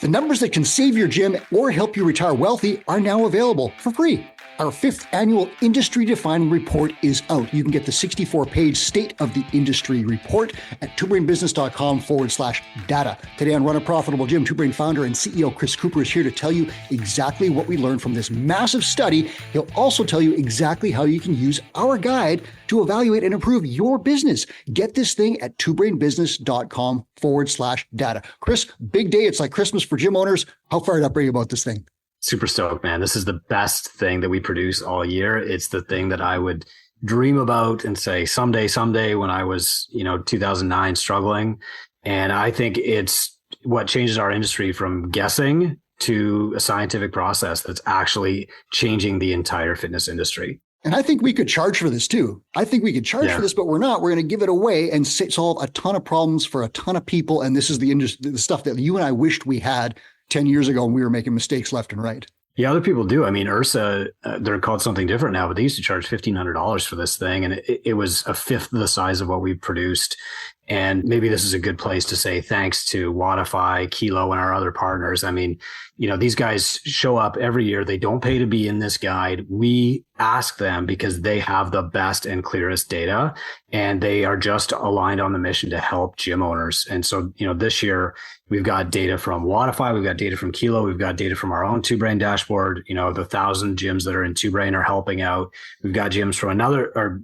The numbers that can save your gym or help you retire wealthy are now available for free. Our 5th annual industry-defining report is out. You can get the 64-page State of the Industry report at twobrainbusiness.com/data. Today on Run a Profitable Gym, Two Brain founder and CEO Chris Cooper is here to tell you exactly what we learned from this massive study. He'll also tell you exactly how you can use our guide to evaluate and improve your business. Get this thing at twobrainbusiness.com/data. Chris, big day. It's like Christmas for gym owners. How fired up are you about this thing? Super stoked, man. This is the best thing that we produce all year. It's the thing that I would dream about and say someday when I was, 2009 struggling. And I think it's what changes our industry from guessing to a scientific process that's actually changing the entire fitness industry. And I think we could charge for this too. I think we could charge for this, but we're not. We're going to give it away and solve a ton of problems for a ton of people. And this is the stuff that you and I wished we had 10 years ago when we were making mistakes left and right. Yeah, other people do. I mean, Ursa, they're called something different now, but they used to charge $1,500 for this thing. And it was a fifth the size of what we produced. And maybe this is a good place to say thanks to Wodify, Kilo, and our other partners. I mean, these guys show up every year. They don't pay to be in this guide. We ask them because they have the best and clearest data, and they are just aligned on the mission to help gym owners. And so, this year we've got data from Wodify, we've got data from Kilo, we've got data from our own Two Brain dashboard. The 1,000 gyms that are in Two Brain are helping out. We've got gyms from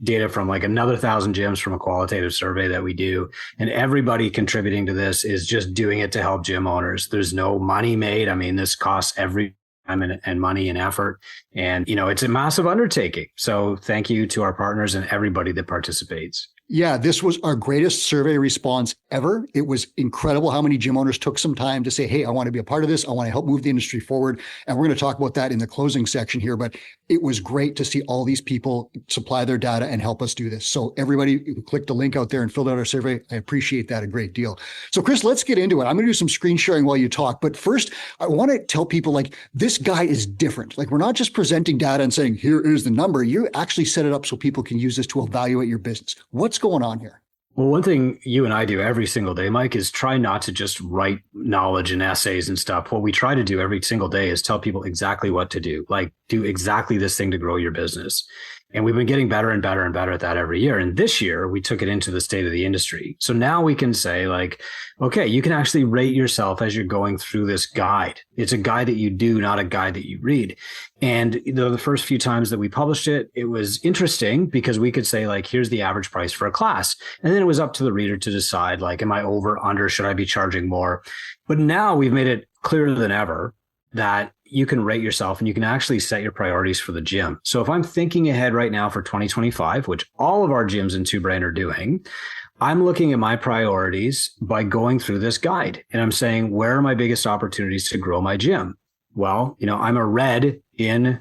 data from like another 1,000 gyms from a qualitative survey that we do. And everybody contributing to this is just doing it to help gym owners. There's no money made. I mean, this costs every time and money and effort. And, it's a massive undertaking. So thank you to our partners and everybody that participates. Yeah, this was our greatest survey response ever. It was incredible how many gym owners took some time to say, hey, I want to be a part of this. I want to help move the industry forward. And we're going to talk about that in the closing section here. But it was great to see all these people supply their data and help us do this. So everybody who clicked the link out there and filled out our survey, I appreciate that a great deal. So Chris, let's get into it. I'm going to do some screen sharing while you talk. But first, I want to tell people this guide is different. We're not just presenting data and saying, here is the number. You actually set it up so people can use this to evaluate your business. What's going on here? Well, one thing you and I do every single day, Mike, is try not to just write knowledge and essays and stuff. What we try to do every single day is tell people exactly what to do, do exactly this thing to grow your business. And we've been getting better and better and better at that every year. And this year we took it into the state of the industry. So now we can say okay, you can actually rate yourself as you're going through this guide. It's a guide that you do, not a guide that you read. And the first few times that we published it, it was interesting because we could say here's the average price for a class. And then it was up to the reader to decide am I over, under, should I be charging more? But now we've made it clearer than ever that you can rate yourself and you can actually set your priorities for the gym. So if I'm thinking ahead right now for 2025, which all of our gyms in Two Brain are doing, I'm looking at my priorities by going through this guide. And I'm saying, where are my biggest opportunities to grow my gym? Well, I'm a red in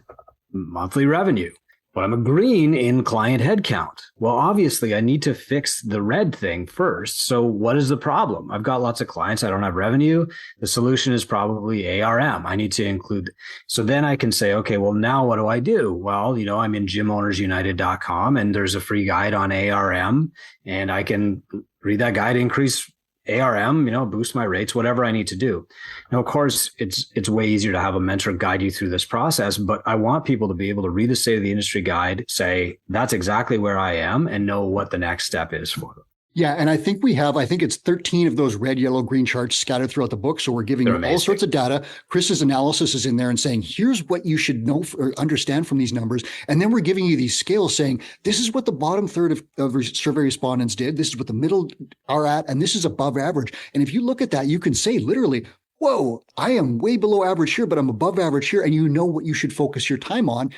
monthly revenue, but I'm a green in client headcount. Well, obviously I need to fix the red thing first. So what is the problem? I've got lots of clients. I don't have revenue. The solution is probably ARM. I need to include. So then I can say, okay, well, now what do I do? Well, I'm in gymownersunited.com and there's a free guide on ARM and I can read that guide, increase ARM, boost my rates, whatever I need to do. Now, of course, it's way easier to have a mentor guide you through this process, but I want people to be able to read the State of the Industry guide, say, that's exactly where I am, and know what the next step is for them. Yeah. And I think it's 13 of those red, yellow, green charts scattered throughout the book. So we're giving you all sorts of data. Chris's analysis is in there and saying, here's what you should know or understand from these numbers. And then we're giving you these scales saying, this is what the bottom third of survey respondents did. This is what the middle are at, and this is above average. And if you look at that, you can say literally, whoa, I am way below average here, but I'm above average here. And you know what you should focus your time on.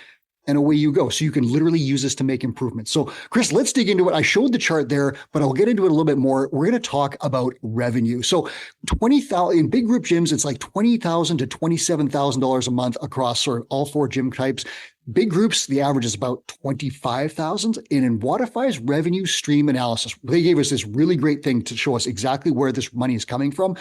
And away you go. So you can literally use this to make improvements. So Chris, let's dig into it. I showed the chart there, but I'll get into it a little bit more. We're going to talk about revenue. So 20,000 in big group gyms, it's $20,000 to $27,000 a month across sort of all 4 gym types. Big groups, the average is about 25,000. And in Wodify's revenue stream analysis, they gave us this really great thing to show us exactly where this money is coming from.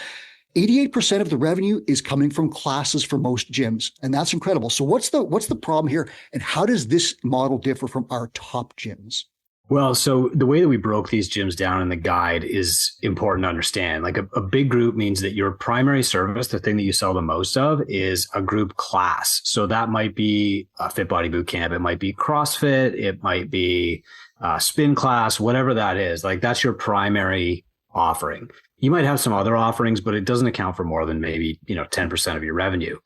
88% of the revenue is coming from classes for most gyms. And that's incredible. So what's the problem here? And how does this model differ from our top gyms? Well, so the way that we broke these gyms down in the guide is important to understand. Like a big group means that your primary service, the thing that you sell the most of, is a group class. So that might be a Fit Body Boot Camp. It might be CrossFit. It might be a spin class, whatever that is. Like that's your primary offering. You might have some other offerings, but it doesn't account for more than maybe, 10% of your revenue.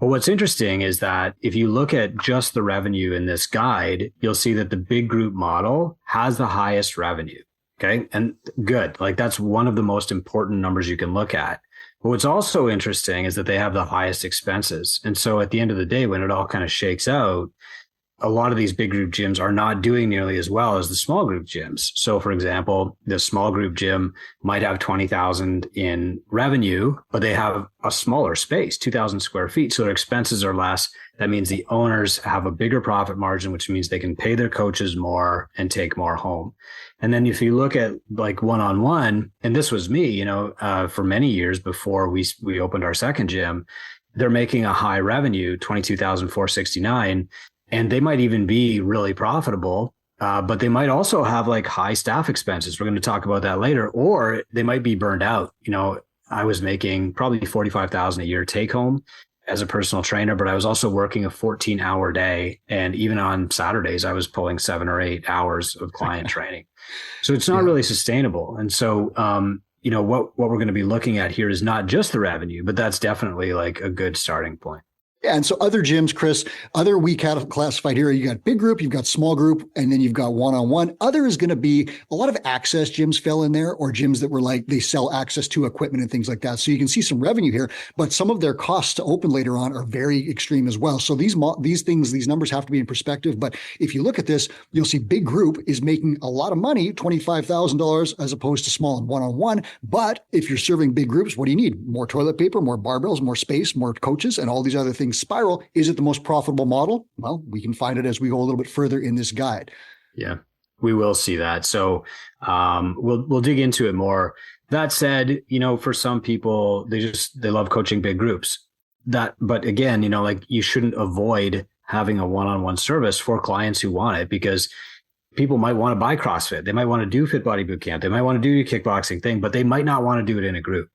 But what's interesting is that if you look at just the revenue in this guide, you'll see that the big group model has the highest revenue. Okay. And good. Like that's one of the most important numbers you can look at. But what's also interesting is that they have the highest expenses. And so at the end of the day, when it all kind of shakes out, a lot of these big group gyms are not doing nearly as well as the small group gyms. So for example, the small group gym might have 20,000 in revenue, but they have a smaller space, 2,000 square feet. So their expenses are less. That means the owners have a bigger profit margin, which means they can pay their coaches more and take more home. And then if you look at like one-on-one, and this was me, for many years before we opened our second gym, they're making a high revenue, 22,469. And they might even be really profitable, but they might also have like high staff expenses. We're going to talk about that later, or they might be burned out. I was making probably 45,000 a year take home as a personal trainer, but I was also working a 14-hour day. And even on Saturdays, I was pulling 7 or 8 hours of client training. So it's not really sustainable. And so, what we're going to be looking at here is not just the revenue, but that's definitely like a good starting point. Yeah, and so other gyms, Chris, other we classified here, you got big group, you've got small group, and then you've got one-on-one. Other is going to be a lot of access gyms fell in there, or gyms that were like they sell access to equipment and things like that. So you can see some revenue here, but some of their costs to open later on are very extreme as well. So these numbers have to be in perspective. But if you look at this, you'll see big group is making a lot of money, $25,000 as opposed to small and one-on-one. But if you're serving big groups, what do you need? More toilet paper, more barbells, more space, more coaches, and all these other things spiral. Is it the most profitable model? Well, we can find it as we go a little bit further in this guide. Yeah, we will see that. So we'll dig into it more. That said, for some people, they love coaching big groups. But again, like you shouldn't avoid having a one-on-one service for clients who want it, because people might want to buy CrossFit. They might want to do Fit Body Boot Camp. They might want to do your kickboxing thing, but they might not want to do it in a group.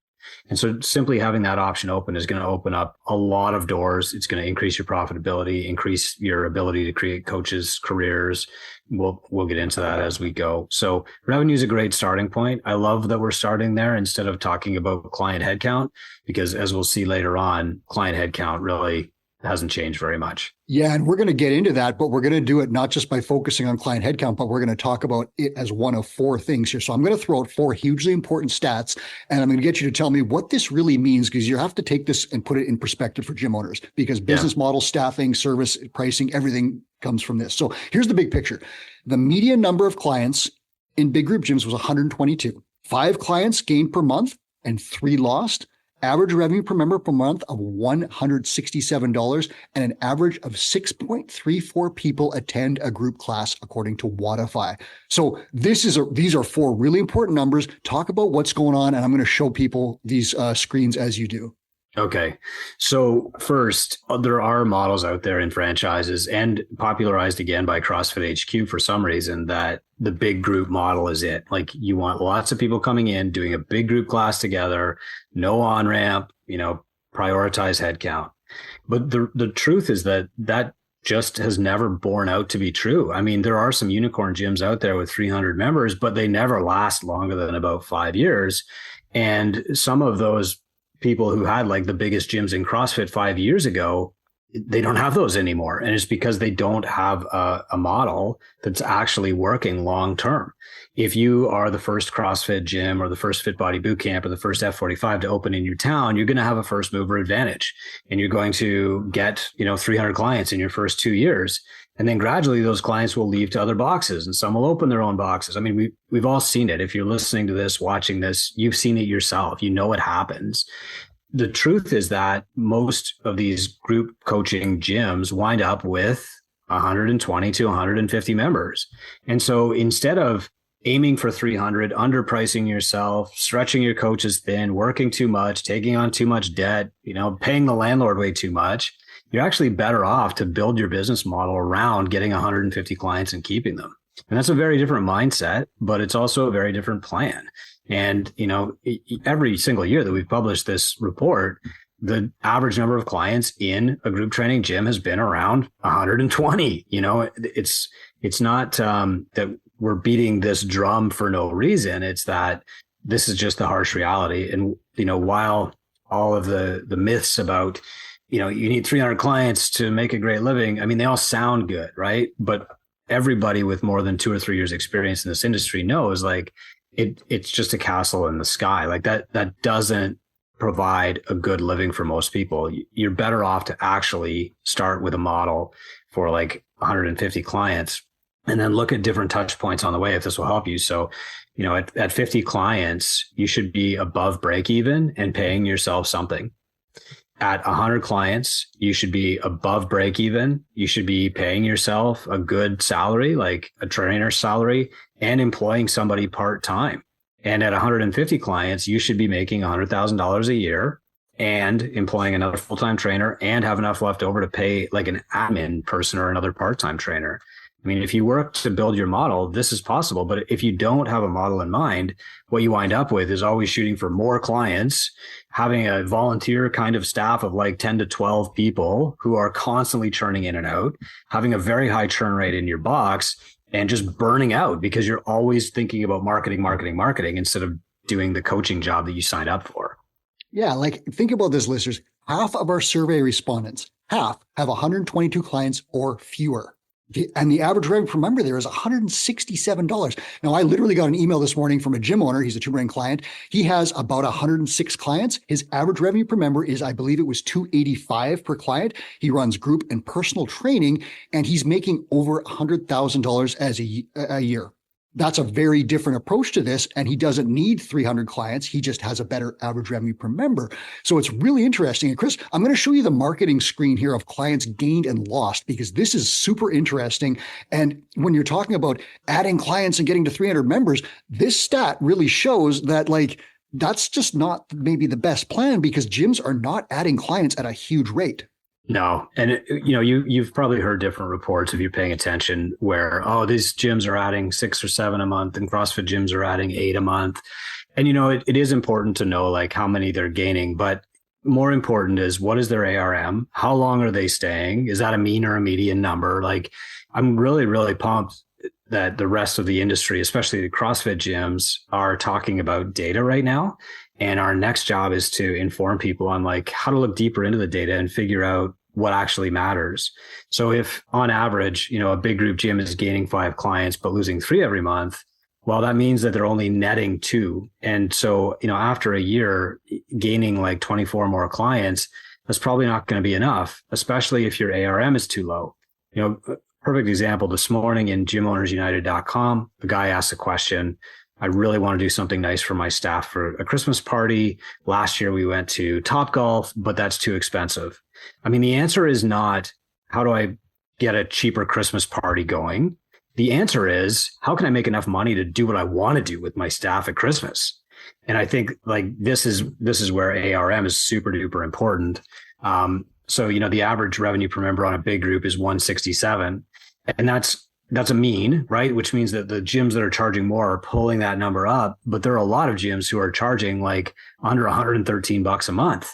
And so simply having that option open is going to open up a lot of doors. It's going to increase your profitability, increase your ability to create coaches' careers. We'll get into that as we go. So revenue is a great starting point. I love that we're starting there instead of talking about client headcount, because as we'll see later on, client headcount really hasn't changed very much. Yeah, and we're going to get into that, but we're going to do it not just by focusing on client headcount, but we're going to talk about it as one of 4 things here. So I'm going to throw out 4 hugely important stats, and I'm going to get you to tell me what this really means, because you have to take this and put it in perspective for gym owners, because business model, staffing, service, pricing, everything comes from this. So here's the big picture. The median number of clients in big group gyms was 122. 5 clients gained per month and 3 lost. Average revenue per member per month of $167, and an average of 6.34 people attend a group class, according to Wodify. So these are 4 really important numbers. Talk about what's going on, and I'm going to show people these screens as you do. Okay. So first, there are models out there in franchises and popularized again by CrossFit HQ for some reason that the big group model is it. Like you want lots of people coming in, doing a big group class together, no on-ramp, prioritize headcount. But the truth is that just has never borne out to be true. I mean, there are some unicorn gyms out there with 300 members, but they never last longer than about 5 years. And some of those people who had like the biggest gyms in CrossFit 5 years ago, they don't have those anymore. And it's because they don't have a model that's actually working long term. If you are the first CrossFit gym or the first Fit Body Boot Camp or the first F45 to open in your town, you're going to have a first mover advantage, and you're going to get 300 clients in your first 2 years. And then gradually those clients will leave to other boxes, and some will open their own boxes. I mean, we've all seen it. If you're listening to this, watching this, you've seen it yourself. You know what happens. The truth is that most of these group coaching gyms wind up with 120 to 150 members. And so instead of aiming for 300, underpricing yourself, stretching your coaches thin, working too much, taking on too much debt, paying the landlord way too much, you're actually better off to build your business model around getting 150 clients and keeping them. And that's a very different mindset, but it's also a very different plan. And, every single year that we've published this report, the average number of clients in a group training gym has been around 120. It's not that we're beating this drum for no reason. It's that this is just the harsh reality. And, while all of the myths about, you need 300 clients to make a great living, I mean, they all sound good, right? But everybody with more than 2 or 3 years experience in this industry knows like it's just a castle in the sky. Like that doesn't provide a good living for most people. You're better off to actually start with a model for like 150 clients and then look at different touch points on the way if this will help you. So, at 50 clients, you should be above break even and paying yourself something. At 100 clients, you should be above break even. You should be paying yourself a good salary, like a trainer salary, and employing somebody part-time. And at 150 clients, you should be making $100,000 a year and employing another full-time trainer and have enough left over to pay like an admin person or another part-time trainer. I mean, if you work to build your model, this is possible. But if you don't have a model in mind, what you wind up with is always shooting for more clients, having a volunteer kind of staff of like 10 to 12 people who are constantly churning in and out, having a very high churn rate in your box, and just burning out because you're always thinking about marketing instead of doing the coaching job that you signed up for. Yeah, like think about this, listeners. Half of our survey respondents, half have 122 clients or fewer. And the average revenue per member there is $167. Now, I literally got an email this morning from a gym owner. He's a two-brain client. He has about 106 clients. His average revenue per member is, I believe it was $285 per client. He runs group and personal training, and he's making over $100,000 as a year. That's a very different approach to this. And he doesn't need 300 clients. He just has a better average revenue per member. So it's really interesting. And Chris, I'm going to show you the marketing screen here of clients gained and lost, because this is super interesting. And when you're talking about adding clients and getting to 300 members, this stat really shows that like, that's just not maybe the best plan, because gyms are not adding clients at a huge rate. No. And, you've probably heard different reports if you're paying attention where, these gyms are adding 6 or 7 a month and CrossFit gyms are adding 8 a month. And, it is important to know like how many they're gaining, but more important is what is their ARM? How long are they staying? Is that a mean or a median number? Like I'm really, really pumped that the rest of the industry, especially the CrossFit gyms, are talking about data right now. And our next job is to inform people on like how to look deeper into the data and figure out what actually matters. So if on average, a big group gym is gaining 5 clients, but losing 3 every month, well, that means that they're only netting 2. And so, after a year gaining like 24 more clients, that's probably not going to be enough, especially if your ARM is too low. Perfect example, this morning in gymownersunited.com, the guy asked a question. I really want to do something nice for my staff for a Christmas party. Last year we went to Topgolf, but that's too expensive. I mean, the answer is not, how do I get a cheaper Christmas party going? The answer is, how can I make enough money to do what I want to do with my staff at Christmas? And I think like this is where ARM is super duper important. So, the average revenue per member on a big group is 167. And that's a mean, right? Which means that the gyms that are charging more are pulling that number up. But there are a lot of gyms who are charging like under $113 a month.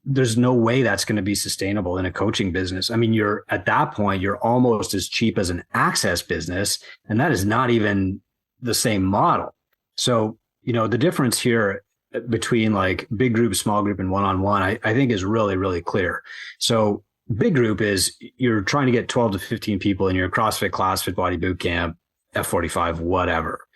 There's no way that's going to be sustainable in a coaching business. I mean, at that point, you're almost as cheap as an access business. And that is not even the same model. So, the difference here between like big group, small group, and one-on-one, I think is really, really clear. So big group is you're trying to get 12 to 15 people in your CrossFit class, Fit Body Boot Camp, F45, whatever.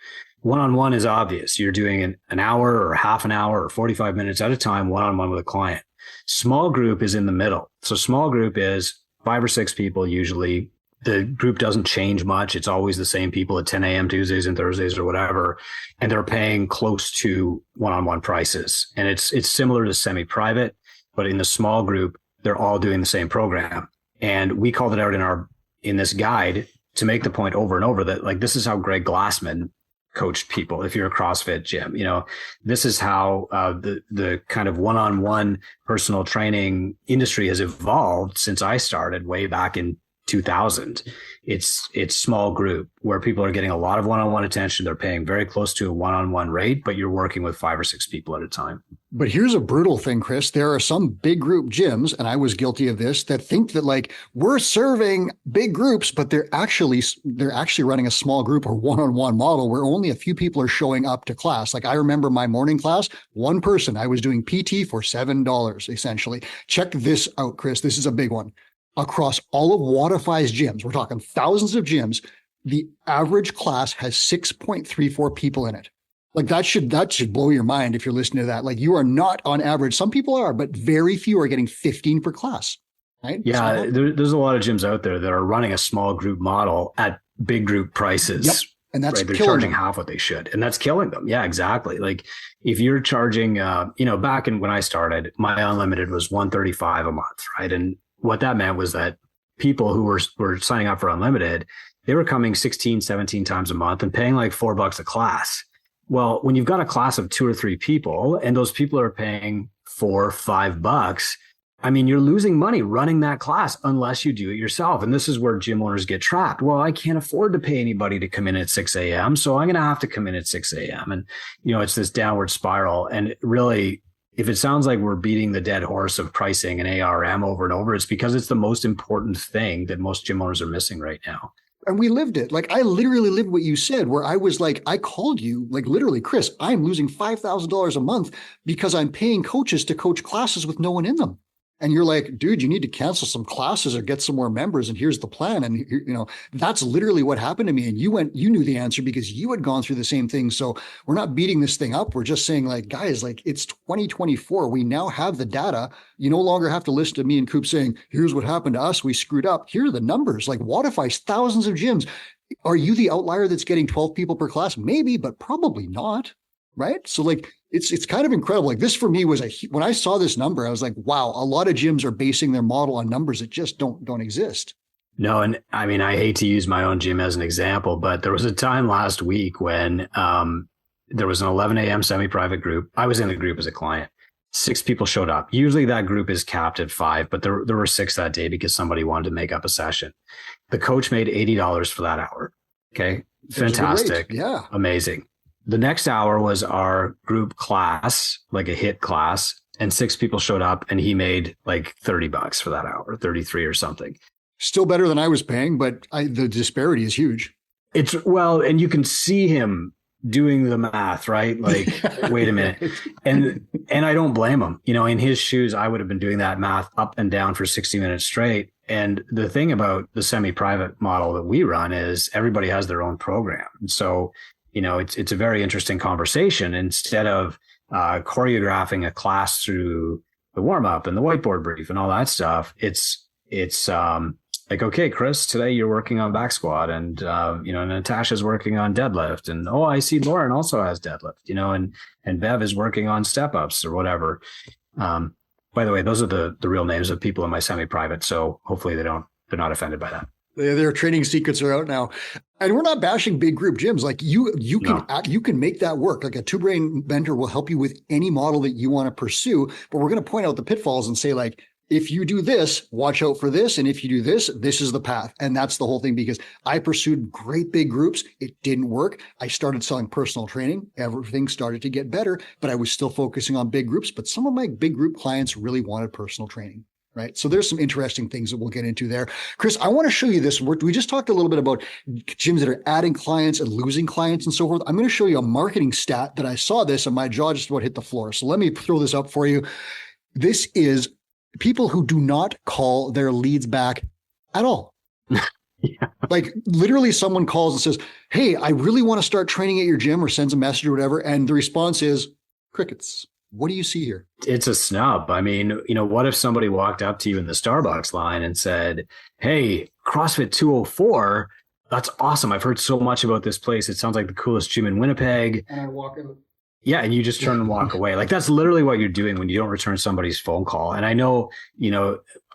One-on-one is obvious. You're doing an hour or half an hour or 45 minutes at a time, one-on-one with a client. Small group is in the middle. So small group is 5 or 6 people usually. The group doesn't change much. It's always the same people at 10 a.m. Tuesdays and Thursdays or whatever. And they're paying close to one-on-one prices. And it's similar to semi-private, but in the small group, they're all doing the same program. And we called it out in this guide to make the point over and over that like, this is how Greg Glassman coached people. If you're a CrossFit gym, this is how the kind of one-on-one personal training industry has evolved since I started way back in 2,000. It's small group where people are getting a lot of one-on-one attention. They're paying very close to a one-on-one rate, but you're working with 5 or 6 people at a time. But here's a brutal thing, Chris. There are some big group gyms, and I was guilty of this, that think that like we're serving big groups, but they're actually running a small group or one-on-one model where only a few people are showing up to class. Like I remember my morning class, one person, I was doing PT for $7 essentially. Check this out, Chris. This is a big one. Across all of Wodify's gyms, we're talking thousands of gyms, the average class has 6.34 people in it. Like that should blow your mind if you're listening to that. Like you are not on average. Some people are, but very few are getting 15 per class. Right? Yeah, there's a lot of gyms out there that are running a small group model at big group prices. Yep. And that's right. They're charging half what they should. And that's killing them. Yeah, exactly. Like if you're charging, back in when I started, my unlimited was $135 a month. Right. And what that meant was that people who were signing up for unlimited, they were coming 16, 17 times a month and paying like $4 a class. Well, when you've got a class of 2 or 3 people and those people are paying $4, $5, I mean, you're losing money running that class unless you do it yourself. And this is where gym owners get trapped. Well, I can't afford to pay anybody to come in at 6 a.m. So I'm going to have to come in at 6 a.m. And, it's this downward spiral. And really, if it sounds like we're beating the dead horse of pricing and ARM over and over, it's because it's the most important thing that most gym owners are missing right now. And we lived it. Like I literally lived what you said, where I was like, I called you like literally, Chris, I'm losing $5,000 a month because I'm paying coaches to coach classes with no one in them. And you're like, dude, you need to cancel some classes or get some more members. And here's the plan. And that's literally what happened to me. And you knew the answer because you had gone through the same thing. So we're not beating this thing up. We're just saying like, guys, like it's 2024. We now have the data. You no longer have to listen to me and Coop saying, here's what happened to us. We screwed up. Here are the numbers. Like Wodify's thousands of gyms. Are you the outlier that's getting 12 people per class? Maybe, but probably not. Right. So like, it's kind of incredible. Like this for me was when I saw this number, I was like, wow, a lot of gyms are basing their model on numbers that just don't exist. No. And I mean, I hate to use my own gym as an example, but there was a time last week when there was an 11 a.m. semi-private group. I was in the group as a client. 6 people showed up. Usually that group is capped at 5, but there were 6 that day because somebody wanted to make up a session. The coach made $80 for that hour. Okay. Fantastic. Yeah. Amazing. The next hour was our group class, like a HIIT class, and 6 people showed up and he made like $30 for that hour, 33 or something. Still better than I was paying, but the disparity is huge. And you can see him doing the math, right? Like, wait a minute. And I don't blame him. In his shoes, I would have been doing that math up and down for 60 minutes straight. And the thing about the semi-private model that we run is everybody has their own program. So it's a very interesting conversation. Instead of choreographing a class through the warm up and the whiteboard brief and all that stuff, it's like, okay, Chris, today you're working on back squat and Natasha's working on deadlift. And, I see Lauren also has deadlift, and Bev is working on step ups or whatever. By the way, those are the real names of people in my semi-private. So hopefully they're not offended by that. Their training secrets are out now. And we're not bashing big group gyms. Like you can make that work. Like a 2Brain mentor will help you with any model that you want to pursue. But we're going to point out the pitfalls and say like, if you do this, watch out for this. And if you do this, this is the path. And that's the whole thing, because I pursued great big groups. It didn't work. I started selling personal training. Everything started to get better, but I was still focusing on big groups. But some of my big group clients really wanted personal training. Right. So there's some interesting things that we'll get into there. Chris, I want to show you this. We just talked a little bit about gyms that are adding clients and losing clients and so forth. I'm going to show you a marketing stat that I saw this and my jaw just about hit the floor. So let me throw this up for you. This is people who do not call their leads back at all. Yeah. Like literally someone calls and says, hey, I really want to start training at your gym, or sends a message or whatever. And the response is crickets. What do you see here? It's a snub. I mean, what if somebody walked up to you in the Starbucks line and said, hey, CrossFit 204, that's awesome. I've heard so much about this place. It sounds like the coolest gym in Winnipeg. And I walk out. Yeah. And you just turn and walk away. Like that's literally what you're doing when you don't return somebody's phone call. And I know,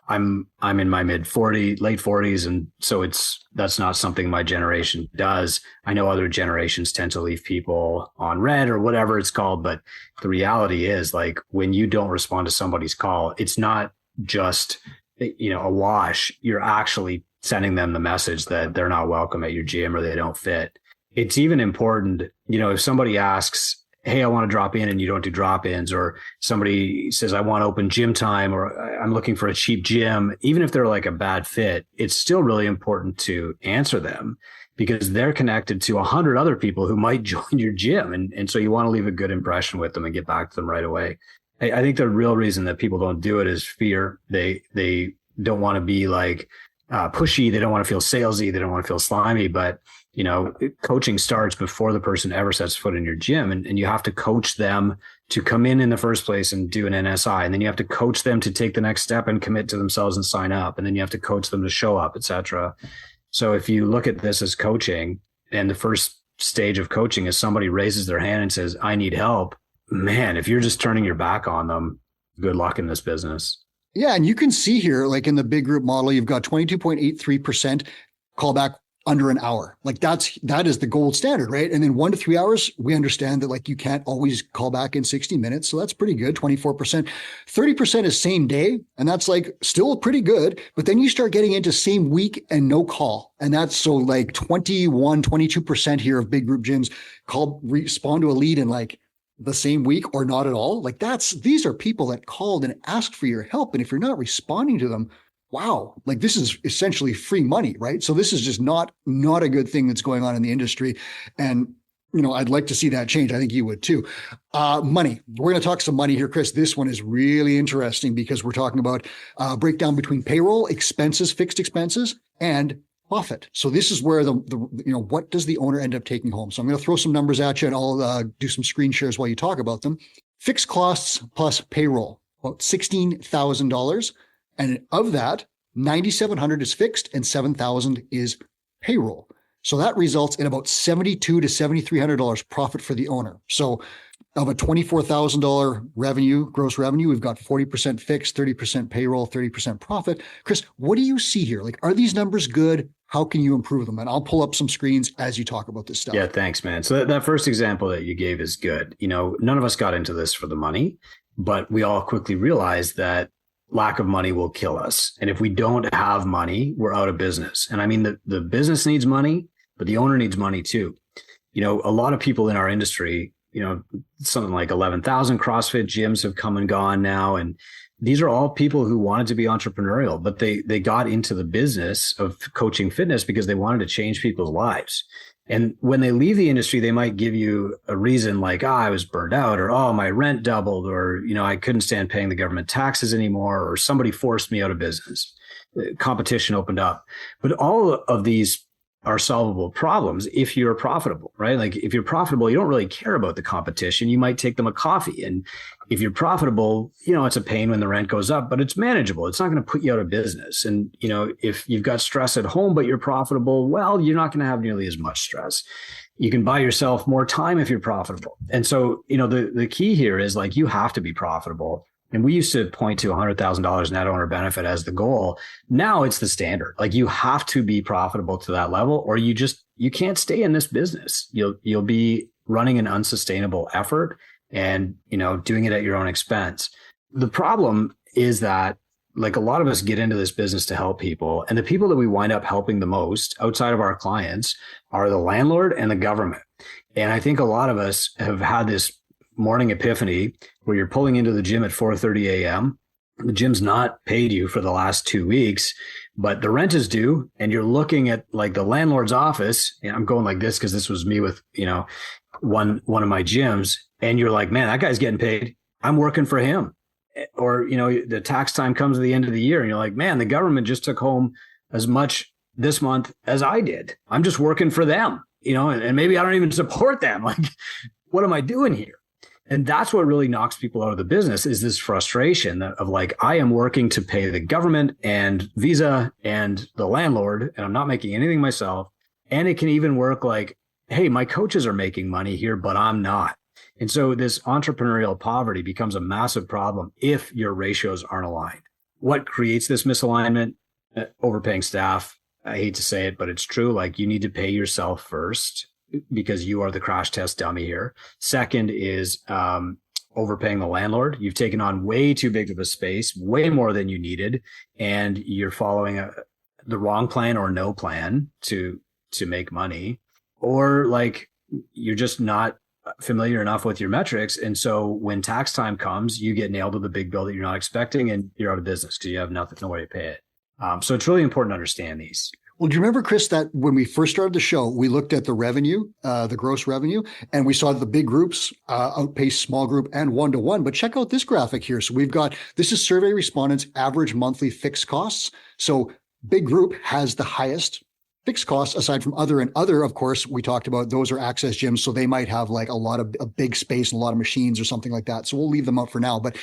I'm in my late 40s. And so that's not something my generation does. I know other generations tend to leave people on red or whatever it's called. But the reality is, like, when you don't respond to somebody's call, it's not just, a wash. You're actually sending them the message that they're not welcome at your gym or they don't fit. It's even important, if somebody asks, hey, I want to drop in and you don't do drop-ins, or somebody says, I want open gym time, or I'm looking for a cheap gym, even if they're like a bad fit, it's still really important to answer them because they're connected to 100 other people who might join your gym. And so you want to leave a good impression with them and get back to them right away. I think the real reason that people don't do it is fear. They don't want to be like pushy. They don't want to feel salesy. They don't want to feel slimy, but coaching starts before the person ever sets foot in your gym. And you have to coach them to come in the first place and do an NSI. And then you have to coach them to take the next step and commit to themselves and sign up. And then you have to coach them to show up, etc. So if you look at this as coaching, and the first stage of coaching is somebody raises their hand and says, I need help, man, if you're just turning your back on them, good luck in this business. Yeah. And you can see here, like in the big group model, you've got 22.83% callback under an hour. Like that is the gold standard, right? And then 1 to 3 hours, we understand that like you can't always call back in 60 minutes. So that's pretty good. 24%, 30% is same day. And that's like still pretty good. But then you start getting into same week and no call. And that's so like 21, 22% here of big group gyms respond to a lead in like the same week or not at all. Like these are people that called and asked for your help. And if you're not responding to them, wow, like this is essentially free money, right? So this is just not a good thing that's going on in the industry. And, I'd like to see that change. I think you would too. Money. We're going to talk some money here, Chris. This one is really interesting because we're talking about breakdown between payroll, expenses, fixed expenses, and profit. So this is where what does the owner end up taking home? So I'm going to throw some numbers at you and I'll do some screen shares while you talk about them. Fixed costs plus payroll, about $16,000. And of that, $9,700 is fixed and $7,000 is payroll. So that results in about $7,200 to $7,300 profit for the owner. So of a $24,000 gross revenue, we've got 40% fixed, 30% payroll, 30% profit. Chris, what do you see here? Like, are these numbers good? How can you improve them? And I'll pull up some screens as you talk about this stuff. Yeah, thanks, man. So that first example that you gave is good. None of us got into this for the money, but we all quickly realized that lack of money will kill us. And if we don't have money, we're out of business. And I mean, the business needs money, but the owner needs money too. A lot of people in our industry, something like 11,000 CrossFit gyms have come and gone now. And these are all people who wanted to be entrepreneurial, but they got into the business of coaching fitness because they wanted to change people's lives. And when they leave the industry, they might give you a reason like, I was burned out, or, my rent doubled, or, I couldn't stand paying the government taxes anymore, or somebody forced me out of business. Competition opened up. But all of these are solvable problems if you're profitable, right? Like if you're profitable, you don't really care about the competition. You might take them a coffee. And if you're profitable, it's a pain when the rent goes up, but it's manageable. It's not going to put you out of business. And, if you've got stress at home, but you're profitable, well, you're not going to have nearly as much stress. You can buy yourself more time if you're profitable. And so, the key here is like, you have to be profitable. And we used to point to $100,000 net owner benefit as the goal. Now it's the standard. Like you have to be profitable to that level, or you can't stay in this business. You'll be running an unsustainable effort and, doing it at your own expense. The problem is that like a lot of us get into this business to help people, and the people that we wind up helping the most outside of our clients are the landlord and the government. And I think a lot of us have had this morning epiphany where you're pulling into the gym at 4:30 a.m. The gym's not paid you for the last 2 weeks, but the rent is due, and you're looking at like the landlord's office. And I'm going like this because this was me with, one of my gyms. And you're like, man, that guy's getting paid. I'm working for him. Or, the tax time comes at the end of the year and you're like, man, the government just took home as much this month as I did. I'm just working for them, and maybe I don't even support them. Like, what am I doing here? And that's what really knocks people out of the business is this frustration of like, I am working to pay the government and Visa and the landlord, and I'm not making anything myself. And it can even work like, hey, my coaches are making money here, but I'm not. And so this entrepreneurial poverty becomes a massive problem if your ratios aren't aligned. What creates this misalignment? Overpaying staff. I hate to say it, but it's true. Like you need to pay yourself first, because you are the crash test dummy here. Second is overpaying the landlord. You've taken on way too big of a space, way more than you needed, and you're following the wrong plan or no plan to make money, or like you're just not familiar enough with your metrics. And so when tax time comes, you get nailed with a big bill that you're not expecting and you're out of business because you have nothing, no way to pay it. So it's really important to understand these. Well, do you remember, Chris, that when we first started the show, we looked at the revenue, the gross revenue, and we saw the big groups outpace small group and one-to-one. But check out this graphic here. So we've got, this is survey respondents' average monthly fixed costs. So big group has the highest fixed costs aside from other, and other, of course, we talked about those are access gyms. So they might have like a big space and a lot of machines or something like that. So we'll leave them out for now. But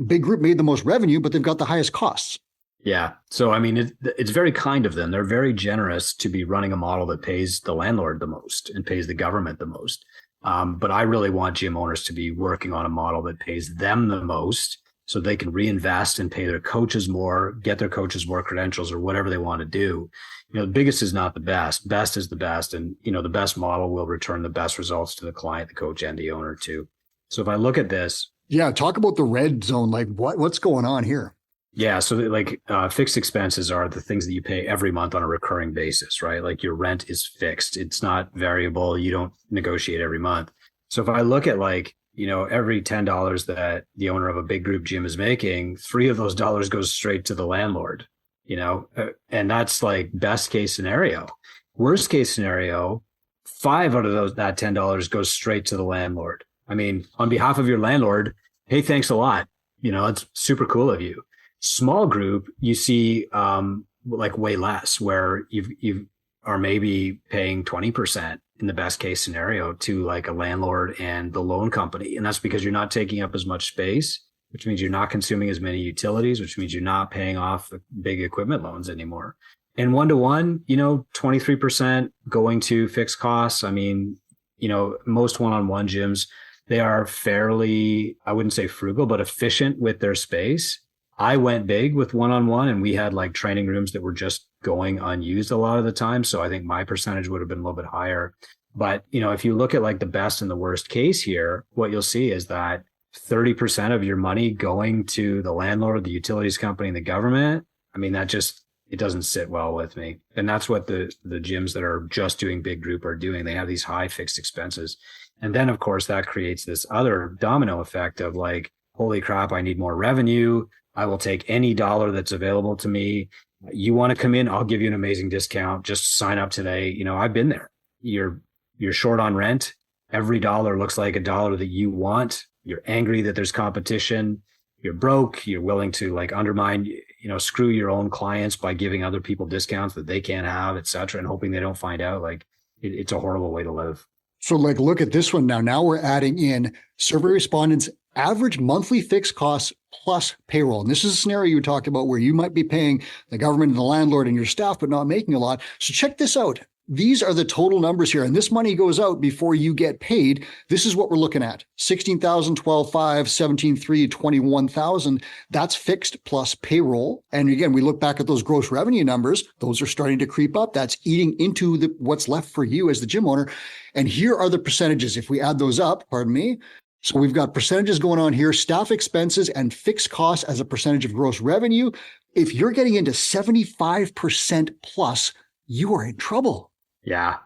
big group made the most revenue, but they've got the highest costs. Yeah. So, I mean, it's very kind of them. They're very generous to be running a model that pays the landlord the most and pays the government the most. But I really want gym owners to be working on a model that pays them the most so they can reinvest and pay their coaches more, get their coaches more credentials or whatever they want to do. You know, the biggest is not the best. Best is the best. And, you know, the best model will return the best results to the client, the coach, and the owner too. So if I look at this. Yeah. Talk about the red zone. Like what's going on here? Yeah. So like fixed expenses are the things that you pay every month on a recurring basis, right? Like your rent is fixed. It's not variable. You don't negotiate every month. So if I look at like, you know, every $10 that the owner of a big group gym is making, $3 of those dollars goes straight to the landlord, you know, and that's like best case scenario. Worst case scenario, 5 out of that $10 goes straight to the landlord. I mean, on behalf of your landlord, hey, thanks a lot. You know, it's super cool of you. Small group, you see like way less, where you are maybe paying 20% in the best case scenario to like a landlord and the loan company. And that's because you're not taking up as much space, which means you're not consuming as many utilities, which means you're not paying off the big equipment loans anymore. And one-to-one, you know, 23% going to fixed costs. I mean, you know, most one-on-one gyms, they are fairly, I wouldn't say frugal, but efficient with their space. I went big with one-on-one and we had like training rooms that were just going unused a lot of the time. So I think my percentage would have been a little bit higher. But, you know, if you look at like the best and the worst case here, what you'll see is that 30% of your money going to the landlord, the utilities company, and the government. I mean, that just, it doesn't sit well with me. And that's what the gyms that are just doing big group are doing. They have these high fixed expenses. And then of course that creates this other domino effect of like, holy crap, I need more revenue. I will take any dollar that's available to me. You want to come in? I'll give you an amazing discount. Just sign up today. You know, I've been there. You're short on rent. Every dollar looks like a dollar that you want. You're angry that there's competition. You're broke. You're willing to like undermine, you know, screw your own clients by giving other people discounts that they can't have, et cetera, and hoping they don't find out. Like it's a horrible way to live. So like, look at this one now. Now we're adding in survey respondents' average monthly fixed costs plus payroll. And this is a scenario you talked about where you might be paying the government and the landlord and your staff, but not making a lot. So check this out. These are the total numbers here. And this money goes out before you get paid. This is what we're looking at. 16,000, 12,500, 17,300, 21,000. That's fixed plus payroll. And again, we look back at those gross revenue numbers. Those are starting to creep up. That's eating into what's left for you as the gym owner. And here are the percentages. If we add those up, pardon me. So we've got percentages going on here, staff expenses and fixed costs as a percentage of gross revenue. If you're getting into 75% plus, you are in trouble. Yeah.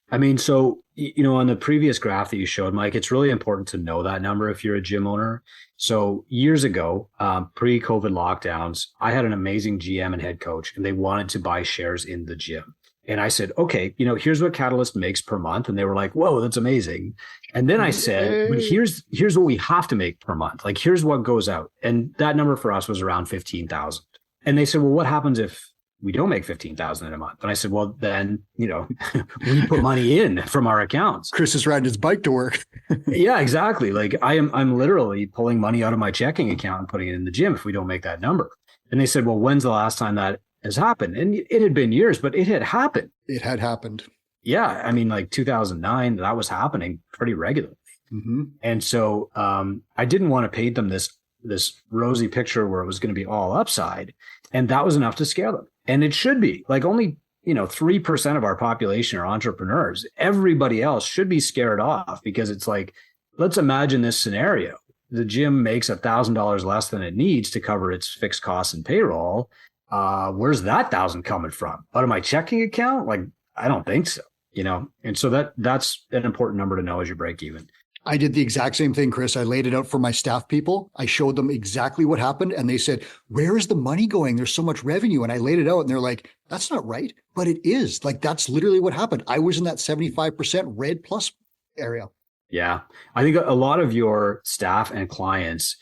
I mean, so, you know, on the previous graph that you showed, Mike, it's really important to know that number if you're a gym owner. So years ago, pre-COVID lockdowns, I had an amazing GM and head coach, and they wanted to buy shares in the gym. And I said, okay, you know, here's what Catalyst makes per month. And they were like, whoa, that's amazing. And then I said, but here's what we have to make per month. Like, here's what goes out. And that number for us was around 15,000. And they said, well, what happens if we don't make 15,000 in a month? And I said, well, then, you know, we put money in from our accounts. Chris is riding his bike to work. Yeah, exactly. Like I'm literally pulling money out of my checking account and putting it in the gym if we don't make that number. And they said, well, when's the last time that has happened? And it had been years, but it had happened. It had happened. Yeah. I mean, like 2009, that was happening pretty regularly. Mm-hmm. And so I didn't want to paint them this rosy picture where it was going to be all upside. And that was enough to scare them. And it should be. Like only, you know, 3% of our population are entrepreneurs. Everybody else should be scared off, because it's like, let's imagine this scenario. The gym makes $1,000 less than it needs to cover its fixed costs and payroll. Where's that thousand coming from? Out of my checking account? Like, I don't think so, And so that's an important number to know as you break even. I did the exact same thing, Chris. I laid it out for my staff people. I showed them exactly what happened. And they said, where is the money going? There's so much revenue. And I laid it out and they're like, that's not right. But it is. Like, that's literally what happened. I was in that 75% red plus area. Yeah. I think a lot of your staff and clients,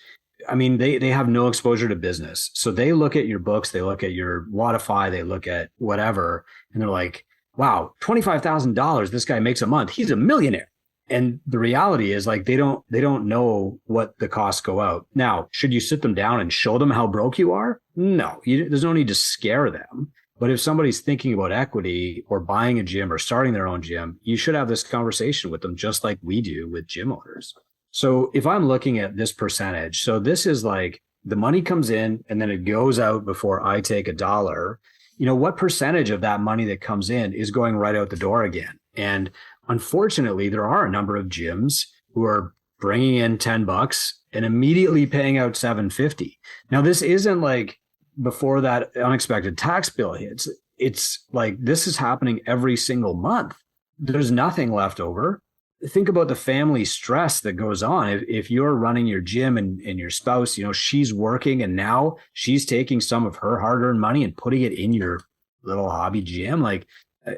I mean, they have no exposure to business. So they look at your books, they look at your Wodify, they look at whatever, and they're like, wow, $25,000 this guy makes a month. He's a millionaire. And the reality is, like, they don't know what the costs go out. Now, should you sit them down and show them how broke you are? No, there's no need to scare them. But if somebody's thinking about equity or buying a gym or starting their own gym, you should have this conversation with them, just like we do with gym owners. So if I'm looking at this percentage, so this is like the money comes in and then it goes out before I take a dollar. What percentage of that money that comes in is going right out the door again? And unfortunately, there are a number of gyms who are bringing in $10 and immediately paying out $750. Now, this isn't like before that unexpected tax bill hits. It's like this is happening every single month. There's nothing left over. Think about the family stress that goes on. If you're running your gym and your spouse, she's working and now she's taking some of her hard-earned money and putting it in your little hobby gym, like,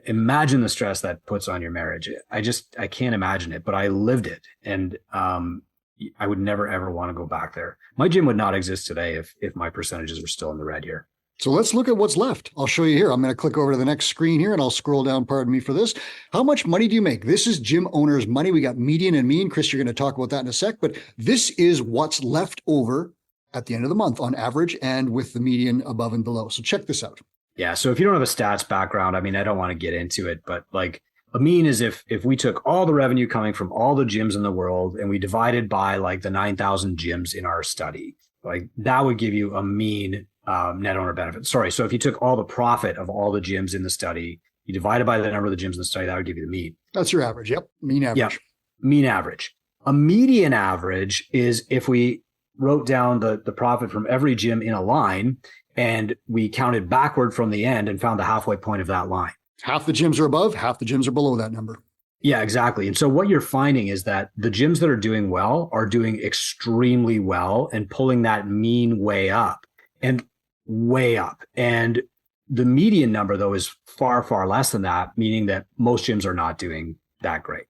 imagine the stress that puts on your marriage. I can't imagine it, but I lived it. And I would never, ever want to go back there. My gym would not exist today if my percentages were still in the red here. So let's look at what's left. I'll show you here. I'm going to click over to the next screen here and I'll scroll down, pardon me for this. How much money do you make? This is gym owners' money. We got median and mean. Chris, you're going to talk about that in a sec, but this is what's left over at the end of the month on average and with the median above and below. So check this out. Yeah. So if you don't have a stats background, I mean, I don't want to get into it, but like a mean is if we took all the revenue coming from all the gyms in the world and we divided by like the 9,000 gyms in our study, like that would give you a mean net owner benefit. Sorry. So if you took all the profit of all the gyms in the study, you divided by the number of the gyms in the study, that would give you the mean. That's your average. Yep. Mean average. Yep. Mean average. A median average is if we wrote down the profit from every gym in a line and we counted backward from the end and found the halfway point of that line. Half the gyms are above, half the gyms are below that number. Yeah, exactly. And so what you're finding is that the gyms that are doing well are doing extremely well and pulling that mean way up and way up. And the median number, though, is far, far less than that, meaning that most gyms are not doing that great.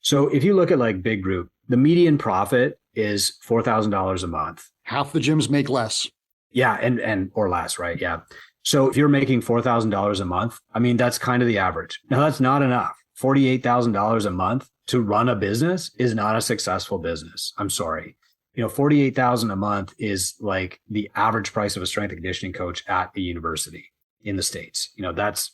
So if you look at like Big Group, the median profit is $4,000 a month. Half the gyms make less. Yeah, and or less, right? Yeah. So if you're making $4,000 a month, I mean, that's kind of the average. Now, that's not enough. $48,000 a month to run a business is not a successful business. I'm4,800 a month is like the average price of a strength and conditioning coach at a university in the States. That's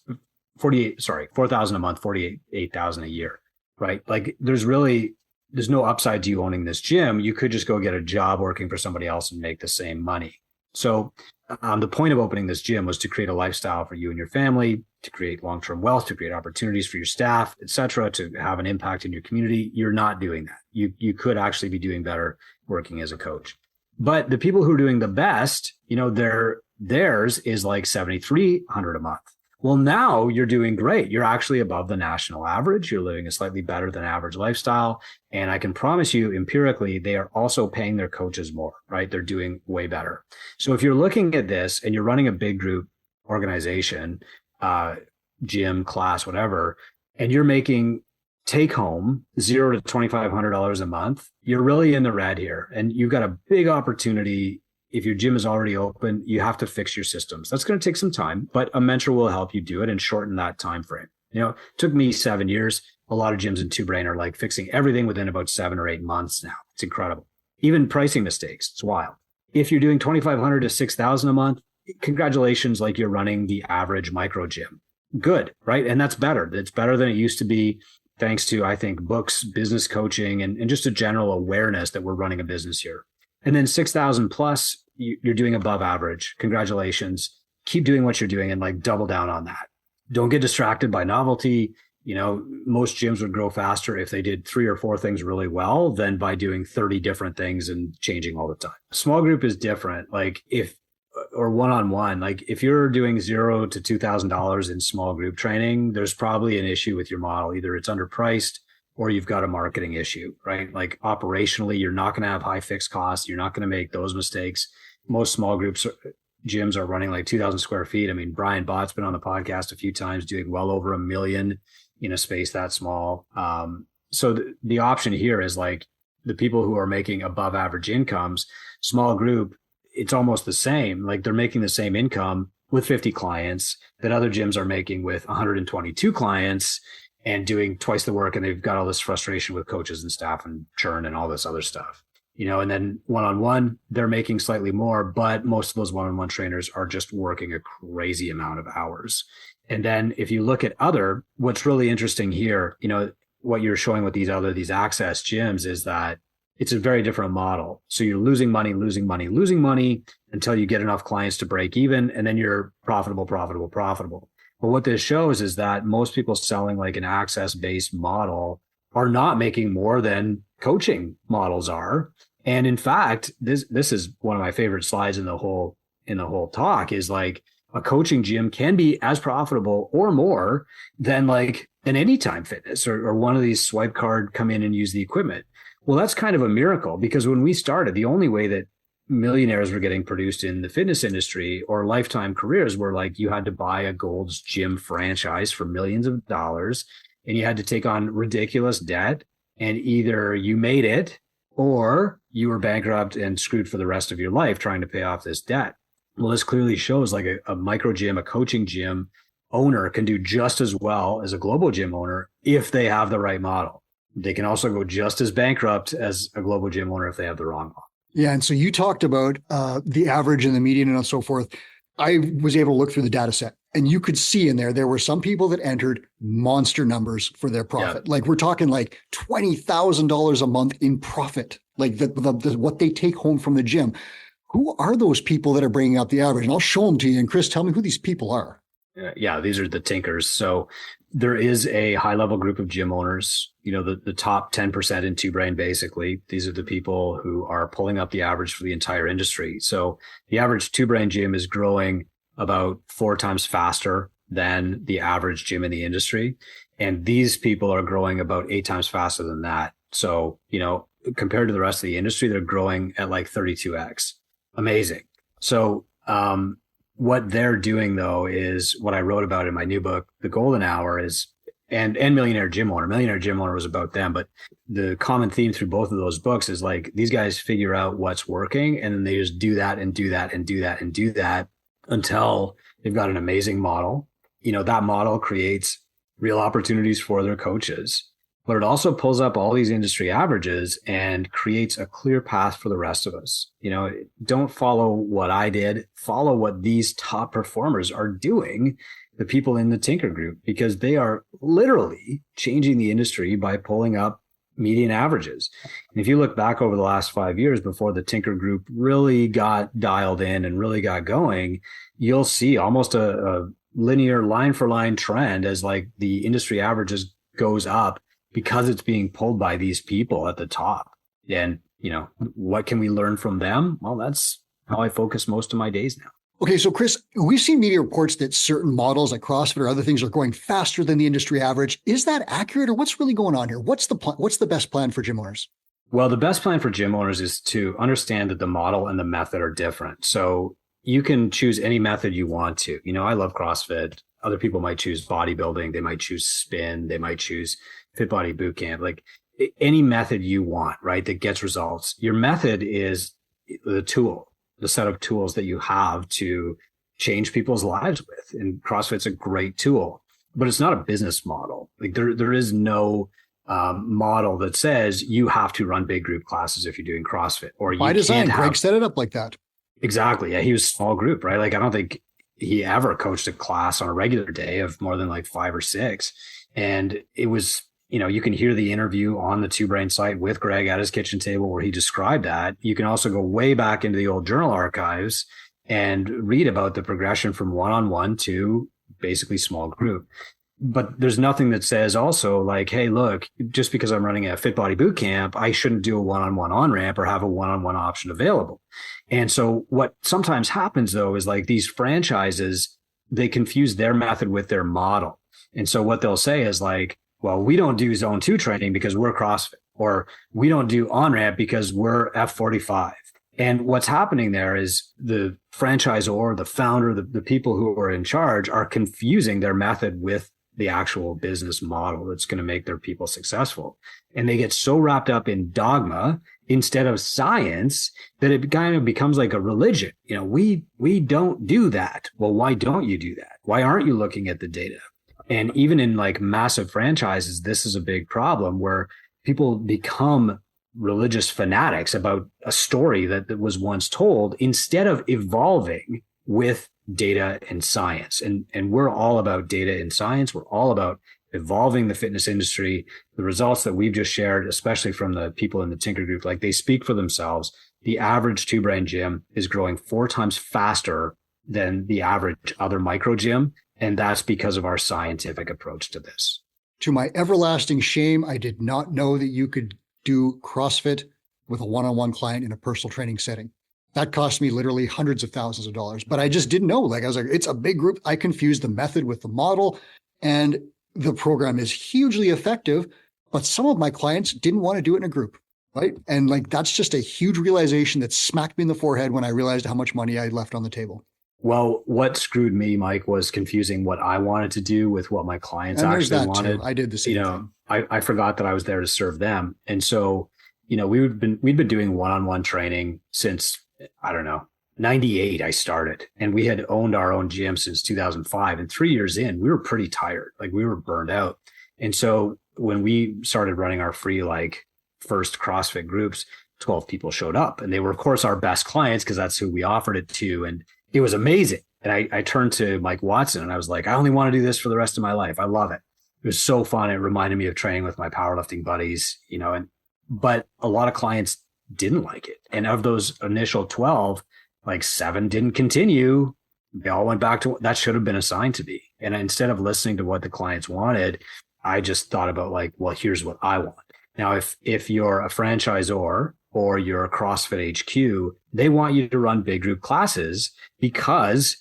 4,000 a month, 48,000 a year, right? Like there's no upside to you owning this gym. You could just go get a job working for somebody else and make the same money. So the point of opening this gym was to create a lifestyle for you and your family, to create long-term wealth, to create opportunities for your staff, et cetera, to have an impact in your community. You're not doing that. You could actually be doing better working as a coach. But the people who are doing the best, theirs is like $7,300 a month. Well, now you're doing great. You're actually above the national average. You're living a slightly better than average lifestyle. And I can promise you empirically, they are also paying their coaches more, right? They're doing way better. So if you're looking at this and you're running a big group organization, gym, class, whatever, and you're making take home $0 to $2,500 a month, you're really in the red here. And you've got a big opportunity. If your gym is already open, you have to fix your systems. That's going to take some time, but a mentor will help you do it and shorten that time frame. It took me 7 years. A lot of gyms in Two Brain are like fixing everything within about 7 or 8 months now. It's incredible. Even pricing mistakes, it's wild. If you're doing $2,500 to $6,000 a month, congratulations, like you're running the average micro gym. Good, right? And that's better. It's better than it used to be, thanks to, I think, books, business coaching, and just a general awareness that we're running a business here. And then 6,000 plus, you're doing above average. Congratulations. Keep doing what you're doing and like double down on that. Don't get distracted by novelty. Most gyms would grow faster if they did 3 or 4 things really well than by doing 30 different things and changing all the time. Small group is different. Like if or one-on-one, like if you're doing $0 to $2,000 in small group training, there's probably an issue with your model. Either it's underpriced or you've got a marketing issue, right? Like operationally, you're not going to have high fixed costs. You're not going to make those mistakes. Most small groups gyms are running like 2,000 square feet. I mean, Brian Bott's been on the podcast a few times doing well over $1 million in a space that small. So the option here is like the people who are making above average incomes, small group, it's almost the same. Like they're making the same income with 50 clients that other gyms are making with 122 clients and doing twice the work. And they've got all this frustration with coaches and staff and churn and all this other stuff, you know, and then one-on-one, they're making slightly more, but most of those one-on-one trainers are just working a crazy amount of hours. And then if you look at other, what's really interesting here, you know, what you're showing with these access gyms is that it's a very different model. So you're losing money until you get enough clients to break even. And then you're profitable. But what this shows is that most people selling like an access-based model are not making more than coaching models are. And in fact, this is one of my favorite slides in the whole talk is like a coaching gym can be as profitable or more than like an Anytime Fitness or one of these swipe card, come in and use the equipment. Well, that's kind of a miracle because when we started, the only way that millionaires were getting produced in the fitness industry or lifetime careers were like you had to buy a Gold's Gym franchise for millions of dollars and you had to take on ridiculous debt, and either you made it or you were bankrupt and screwed for the rest of your life trying to pay off this debt. Well, this clearly shows like a micro gym, a coaching gym owner can do just as well as a global gym owner if they have the right model. They can also go just as bankrupt as a global gym owner if they have the wrong model. Yeah. And so you talked about the average and the median and so forth. I was able to look through the data set and you could see in there were some people that entered monster numbers for their profit. Yeah. Like we're talking like $20,000 a month in profit, like what they take home from the gym. Who are those people that are bringing up the average? And I'll show them to you. And Chris, tell me who these people are. Yeah, these are the tinkers. So there is a high level group of gym owners, you know, the top 10% in Two Brain, basically. These are the people who are pulling up the average for the entire industry. So the average Two Brain gym is growing about 4 times faster than the average gym in the industry. And these people are growing about 8 times faster than that. So, you know, compared to the rest of the industry, they're growing at like 32x. Amazing. So, what they're doing though is what I wrote about in my new book, The Golden Hour, is and Millionaire Gym Owner. Millionaire Gym Owner was about them, but the common theme through both of those books is like these guys figure out what's working and then they just do that and do that and do that and do that until they've got an amazing model. You know, that model creates real opportunities for their coaches, but it also pulls up all these industry averages and creates a clear path for the rest of us. You know, don't follow what I did, follow what these top performers are doing, the people in the Tinker Group, because they are literally changing the industry by pulling up median averages. And if you look back over the last 5 years before the Tinker Group really got dialed in and really got going, you'll see almost a linear line for line trend as like the industry averages goes up, because it's being pulled by these people at the top. And, you know, what can we learn from them? Well, that's how I focus most of my days now. Okay. So Chris, we've seen media reports that certain models like CrossFit or other things are growing faster than the industry average. Is that accurate or what's really going on here? What's the plan? What's the best plan for gym owners? Well, the best plan for gym owners is to understand that the model and the method are different. So you can choose any method you want to. You know, I love CrossFit. Other people might choose bodybuilding. They might choose spin. They might choose Fit Body Bootcamp, like any method you want, right? That gets results. Your method is the tool, the set of tools that you have to change people's lives with. And CrossFit's a great tool, but it's not a business model. Like there is no model that says you have to run big group classes if you're doing CrossFit, or you by design. Can't Greg set it up like that. Exactly. Yeah, he was small group, right? Like I don't think he ever coached a class on a regular day of more than like 5 or 6, and it was. You know, you can hear the interview on the Two Brain site with Greg at his kitchen table where he described that. You can also go way back into the old journal archives and read about the progression from one-on-one to basically small group. But there's nothing that says also like, hey, look, just because I'm running a Fit Body Boot Camp, I shouldn't do a one-on-one on-ramp or have a one-on-one option available. And so what sometimes happens though is like these franchises, they confuse their method with their model. And so what they'll say is like, well, we don't do zone 2 training because we're CrossFit, or we don't do on-ramp because we're F45. And what's happening there is the franchisor, the founder, the people who are in charge are confusing their method with the actual business model that's going to make their people successful. And they get so wrapped up in dogma instead of science that it kind of becomes like a religion. You know, we don't do that. Well, why don't you do that? Why aren't you looking at the data? And even in like massive franchises, this is a big problem where people become religious fanatics about a story that was once told instead of evolving with data and science. And we're all about data and science. We're all about evolving the fitness industry. The results that we've just shared, especially from the people in the Tinker Group, like they speak for themselves. The average 2-brand gym is growing 4 times faster than the average other micro gym. And that's because of our scientific approach to this. To my everlasting shame, I did not know that you could do CrossFit with a one-on-one client in a personal training setting. That cost me literally hundreds of thousands of dollars, but I just didn't know. Like I was like, it's a big group. I confused the method with the model, and the program is hugely effective, but some of my clients didn't want to do it in a group, right? And like, that's just a huge realization that smacked me in the forehead when I realized how much money I had left on the table. Well, what screwed me, Mike, was confusing what I wanted to do with what my clients actually wanted. I did the same thing. I forgot that I was there to serve them. And so, we'd been doing one-on-one training since, I don't know, 98 I started, and we had owned our own gym since 2005. And 3 years in, we were pretty tired. Like we were burned out. And so when we started running our free, like first CrossFit groups, 12 people showed up, and they were of course our best clients because that's who we offered it to. And it was amazing. And I turned to Mike Watson and I was like, I only want to do this for the rest of my life. I love it. It was so fun. It reminded me of training with my powerlifting buddies, but a lot of clients didn't like it. And of those initial 12, like 7 didn't continue. They all went back to that should have been assigned to me. And instead of listening to what the clients wanted, I just thought about like, well, here's what I want. Now, if you're a franchisor or you're a CrossFit HQ, they want you to run big group classes because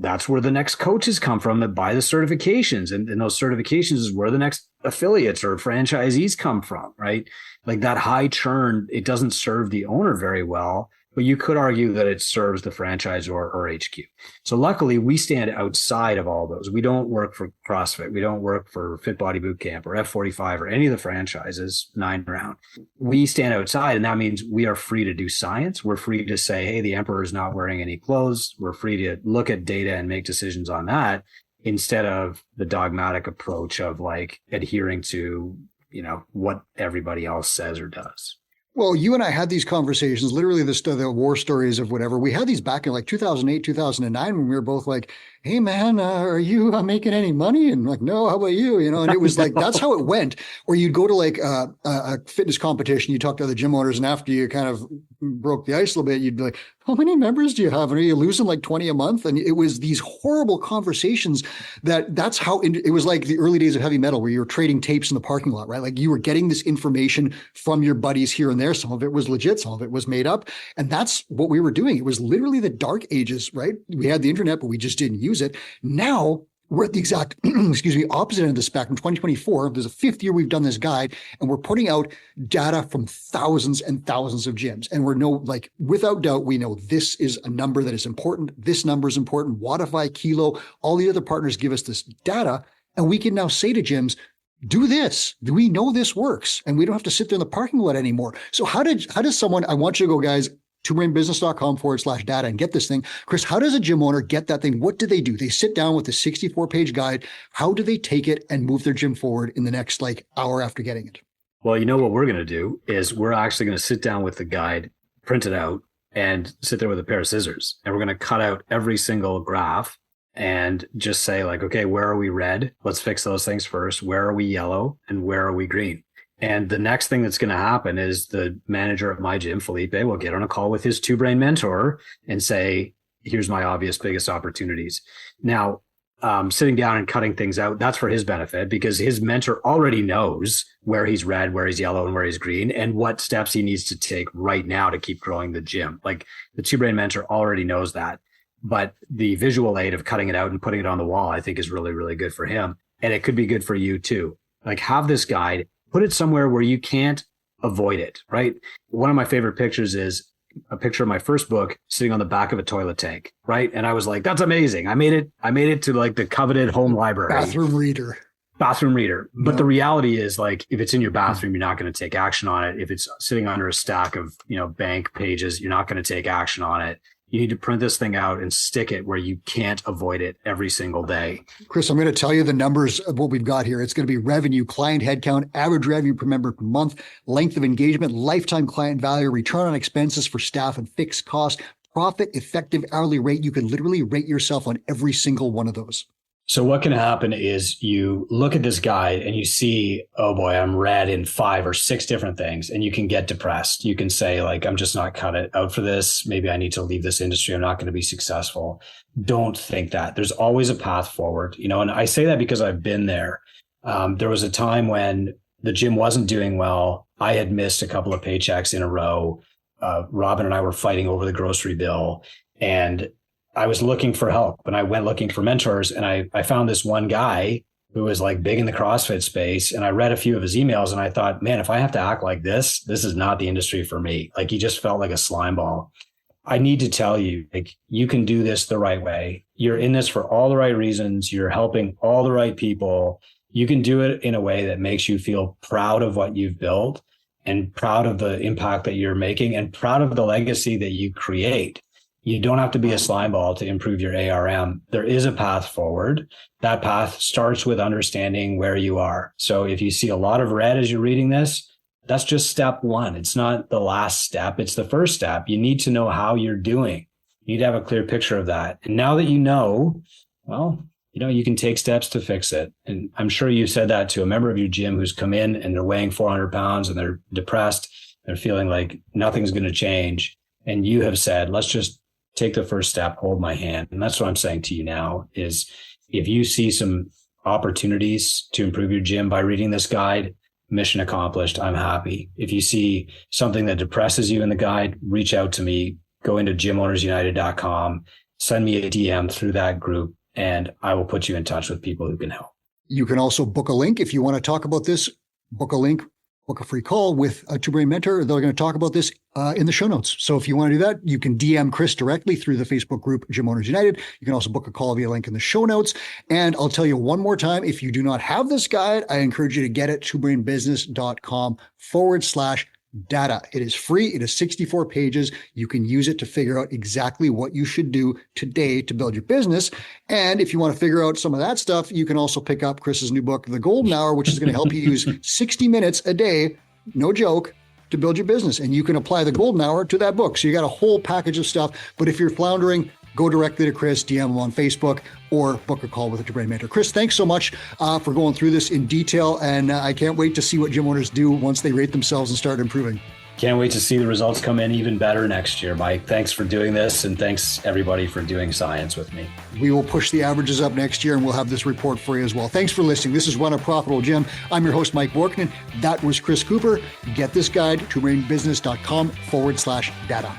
that's where the next coaches come from that buy the certifications. And those certifications is where the next affiliates or franchisees come from, right? Like that high churn, it doesn't serve the owner very well, but you could argue that it serves the franchisor or HQ. So luckily we stand outside of all those. We don't work for CrossFit. We don't work for Fit Body Boot Camp or F45 or any of the franchises 9 round. We stand outside, and that means we are free to do science. We're free to say, hey, the emperor is not wearing any clothes. We're free to look at data and make decisions on that instead of the dogmatic approach of like adhering to, what everybody else says or does. Well, you and I had these conversations, literally the war stories of whatever. We had these back in like 2008, 2009, when we were both like, hey, man, are you making any money? And like, no, how about you? And it was like, that's how it went. Or you'd go to like a fitness competition, you talk to other gym owners, and after you kind of broke the ice a little bit, you'd be like, how many members do you have? And are you losing like 20 a month? And it was these horrible conversations that's how it was like the early days of heavy metal, where you were trading tapes in the parking lot, right? Like you were getting this information from your buddies here and there. Some of it was legit, some of it was made up. And that's what we were doing. It was literally the dark ages, right? We had the internet, but we just didn't use it. Now we're at the exact, opposite end of the spectrum. 2024, there's a 5th year we've done this guide, and we're putting out data from thousands and thousands of gyms. And without doubt, we know this is a number that is important. This number is important. Wodify, Kilo, all the other partners give us this data, and we can now say to gyms, do this. We know this works, and we don't have to sit there in the parking lot anymore. So how does someone, I want you to go, guys, twobrainbusiness.com/data and get this thing. Chris, how does a gym owner get that thing? What do? They sit down with the 64-page guide. How do they take it and move their gym forward in the next hour after getting it? Well, what we're going to do is we're actually going to sit down with the guide, print it out, and sit there with a pair of scissors. And we're going to cut out every single graph and just say like, okay, where are we red? Let's fix those things first. Where are we yellow? And where are we green? And the next thing that's going to happen is the manager at my gym, Felipe, will get on a call with his 2-brain mentor and say, here's my obvious biggest opportunities. Now, sitting down and cutting things out, that's for his benefit because his mentor already knows where he's red, where he's yellow, and where he's green, and what steps he needs to take right now to keep growing the gym. Like the Two Brain mentor already knows that. But the visual aid of cutting it out and putting it on the wall, I think is really, really good for him. And it could be good for you too. Like have this guide, put it somewhere where you can't avoid it, right? One of my favorite pictures is a picture of my first book sitting on the back of a toilet tank, right? And I was like, that's amazing. I made it to like the coveted home library. Bathroom reader. But the reality is like, if it's in your bathroom, you're not going to take action on it. If it's sitting under a stack of, bank pages, you're not going to take action on it. You need to print this thing out and stick it where you can't avoid it every single day. Chris, I'm going to tell you the numbers of what we've got here. It's going to be revenue, client headcount, average revenue per member per month, length of engagement, lifetime client value, return on expenses for staff and fixed costs, profit, effective hourly rate. You can literally rate yourself on every single one of those. So what can happen is you look at this guide and you see, oh boy, I'm red in 5 or 6 different things. And you can get depressed. You can say like, I'm just not cut it out for this. Maybe I need to leave this industry. I'm not going to be successful. Don't think that. There's always a path forward, and I say that because I've been there. There was a time when the gym wasn't doing well. I had missed a couple of paychecks in a row. Robin and I were fighting over the grocery bill, and I was looking for help, and I went looking for mentors, and I found this one guy who was like big in the CrossFit space, and I read a few of his emails, and I thought, man, if I have to act like this is not the industry for me. Like he just felt like a slime ball. I need to tell you, like, you can do this the right way. You're in this for all the right reasons. You're helping all the right people. You can do it in a way that makes you feel proud of what you've built and proud of the impact that you're making and proud of the legacy that you create. You don't have to be a slime ball to improve your ARM. There is a path forward. That path starts with understanding where you are. So if you see a lot of red as you're reading this, that's just step 1. It's not the last step. It's the first step. You need to know how you're doing. You need to have a clear picture of that. And now that you know, well, you can take steps to fix it. And I'm sure you said that to a member of your gym who's come in and they're weighing 400 pounds and they're depressed. They're feeling like nothing's going to change. And you have said, let's just take the first step, hold my hand. And that's what I'm saying to you now is if you see some opportunities to improve your gym by reading this guide, mission accomplished. I'm happy. If you see something that depresses you in the guide, reach out to me, go into gymownersunited.com, send me a DM through that group, and I will put you in touch with people who can help. You can also book a link if you want to talk about this, book a link, book a free call with a Two Brain mentor. They're going to talk about this in the show notes. So if you want to do that, you can DM Chris directly through the Facebook group, Gym Owners United. You can also book a call via link in the show notes. And I'll tell you one more time, if you do not have this guide, I encourage you to get it, twobrainbusiness.com/data. It is free. It is 64 pages. You can use it to figure out exactly what you should do today to build your business. And if you want to figure out some of that stuff, you can also pick up Chris's new book, The Golden Hour, which is going to help you use 60 minutes a day, no joke, to build your business. And you can apply the Golden Hour to that book. So you got a whole package of stuff. But if you're floundering, go directly to Chris, DM him on Facebook, or book a call with a Two Brain mentor. Chris, thanks so much for going through this in detail. And I can't wait to see what gym owners do once they rate themselves and start improving. Can't wait to see the results come in even better next year, Mike. Thanks for doing this. And thanks everybody for doing science with me. We will push the averages up next year and we'll have this report for you as well. Thanks for listening. This is Run a Profitable Gym. I'm your host, Mike Borkman. That was Chris Cooper. Get this guide, twobrainbusiness.com/data.